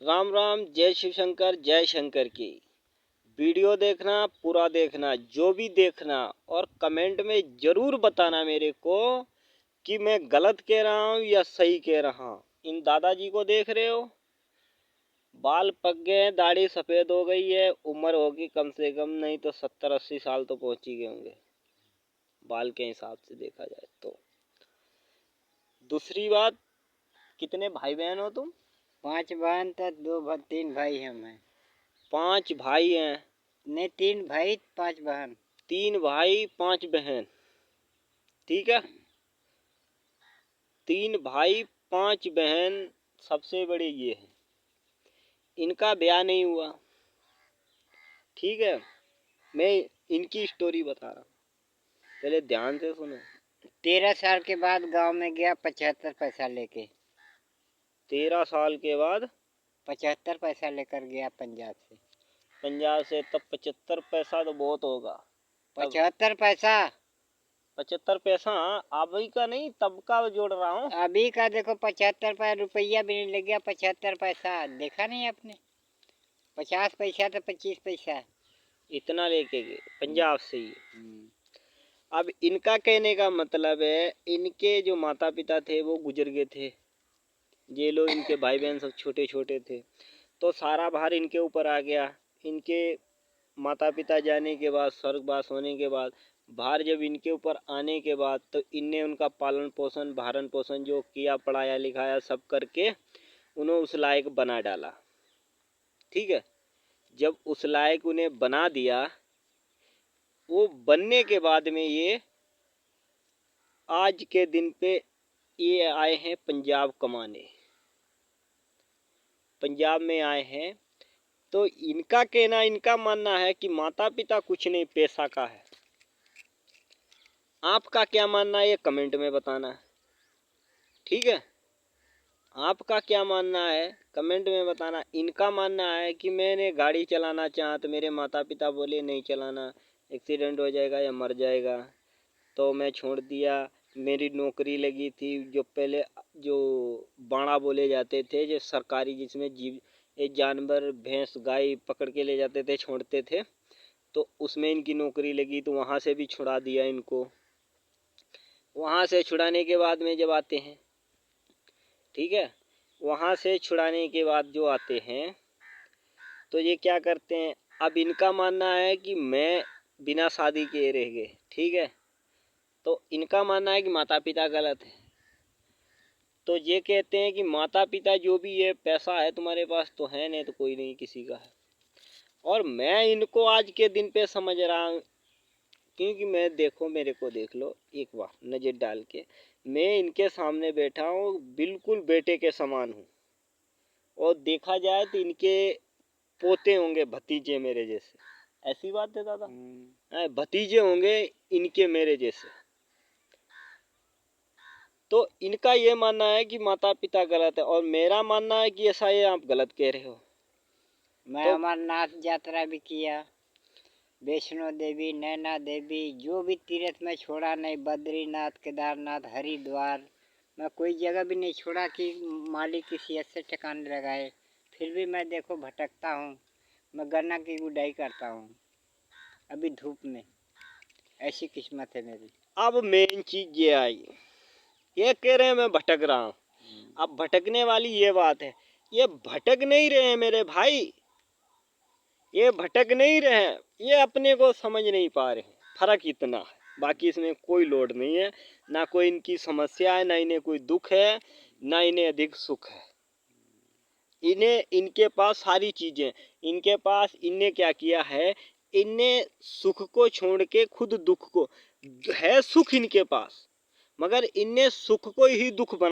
राम राम, जय शिव शंकर, जय शंकर की। वीडियो देखना, पूरा देखना, जो भी देखना, और कमेंट में जरूर बताना मेरे को कि मैं गलत कह रहा हूँ या सही कह रहा हूँ। इन दादाजी को देख रहे हो, बाल पक गए, दाढ़ी सफेद हो गई है, उम्र होगी कम से कम नहीं तो 70-80 साल तो पहुंच ही गए होंगे बाल के हिसाब से देखा जाए तो। दूसरी बात, कितने भाई बहन हो तुम? 5 बहन तो 3 भाई हम हैं। 5 भाई हैं? नहीं, 3 भाई 5 बहन। 3 भाई 5 बहन, ठीक है। 3 भाई 5 बहन, सबसे बड़े ये हैं, इनका ब्याह नहीं हुआ, ठीक है। मैं इनकी स्टोरी बता रहा हूँ, पहले ध्यान से सुनो। 13 साल के बाद गांव में गया 75 पैसा लेके। 13 साल के बाद 75 पैसा लेकर गया पंजाब से। पंजाब से? तब 75 पैसा तो बहुत होगा। 75 पैसा 75 पैसा? अभी का नहीं, तब का जोड़ रहा हूँ। अभी का देखो, 75 पैसा रुपया भी नहीं ले गया। 75 पैसा देखा नहीं आपने? 50 पैसा तो 25 पैसा। इतना लेके गए पंजाब से ही। अब इनका कहने का मतलब है, इनके जो माता पिता थे वो गुजर गए थे, ये लोग, इनके भाई बहन सब छोटे छोटे थे, तो सारा भार इनके ऊपर आ गया। इनके माता पिता जाने के बाद, स्वर्गवास होने के बाद, भार जब इनके ऊपर आने के बाद, तो इनने उनका पालन पोषण, भरण पोषण जो किया, पढ़ाया लिखाया सब करके उन्हें उस लायक बना डाला, ठीक है। जब उस लायक उन्हें बना दिया, वो बनने के बाद में ये आज के दिन पे ये आए हैं पंजाब कमाने, पंजाब में आए हैं। तो इनका कहना, इनका मानना है कि माता पिता कुछ नहीं, पैसा का है। आपका क्या मानना है ये कमेंट में बताना है, ठीक है। आपका क्या मानना है कमेंट में बताना। इनका मानना है कि मैंने गाड़ी चलाना चाहा तो मेरे माता पिता बोले नहीं चलाना, एक्सीडेंट हो जाएगा या मर जाएगा, तो मैं छोड़ दिया। मेरी नौकरी लगी थी, जो पहले जो बाड़ा बोले जाते थे, जो सरकारी, जिसमें जीव ये जानवर भैंस गाय पकड़ के ले जाते थे, छोड़ते थे, तो उसमें इनकी नौकरी लगी, तो वहाँ से भी छुड़ा दिया इनको। वहाँ से छुड़ाने के बाद में जब आते हैं, ठीक है, वहाँ से छुड़ाने के बाद जो आते हैं तो ये क्या करते हैं। अब इनका मानना है कि मैं बिना शादी के रह गए, ठीक है। तो इनका मानना है कि माता पिता गलत है। तो ये कहते हैं कि माता पिता जो भी है, पैसा है तुम्हारे पास तो है, नहीं तो कोई नहीं किसी का है। और मैं इनको आज के दिन पे समझ रहा हूँ, क्योंकि मैं, देखो मेरे को देख लो एक बार नज़र डाल के, मैं इनके सामने बैठा हूँ, बिल्कुल बेटे के समान हूँ। और देखा जाए तो इनके पोते होंगे, भतीजे मेरे जैसे। ऐसी बात है दादा, भतीजे होंगे इनके मेरे जैसे। तो इनका ये मानना है कि माता पिता गलत है, और मेरा मानना है कि ऐसा ये आप गलत कह रहे हो। मैं तो अमरनाथ यात्रा भी किया, वैष्णो देवी, नैना देवी, जो भी तीर्थ में छोड़ा नहीं। बद्रीनाथ, केदारनाथ, हरिद्वार, मैं कोई जगह भी नहीं छोड़ा कि मालिक किसी ऐसे ठिकाने लगाए। फिर भी मैं देखो भटकता हूँ। मैं गन्ना की गुड़ाई करता हूँ अभी धूप में। ऐसी किस्मत है मेरी। अब मेन चीज ये आई, ये कह रहे हैं मैं भटक रहा हूँ। अब भटकने वाली ये बात है, ये भटक नहीं रहे हैं मेरे भाई, ये भटक नहीं रहे हैं, ये अपने को समझ नहीं पा रहे हैं। फर्क इतना है, बाकी इसमें कोई लोड नहीं है, ना कोई इनकी समस्या है, ना इन्हें कोई दुख है, ना इन्हें अधिक सुख है। इन्हें, इनके पास सारी चीजें, इनके पास, इनने क्या किया है, इनने सुख को छोड़ के खुद दुख को, है सुख इनके पास, मगर इनने सुख को ही दुख बना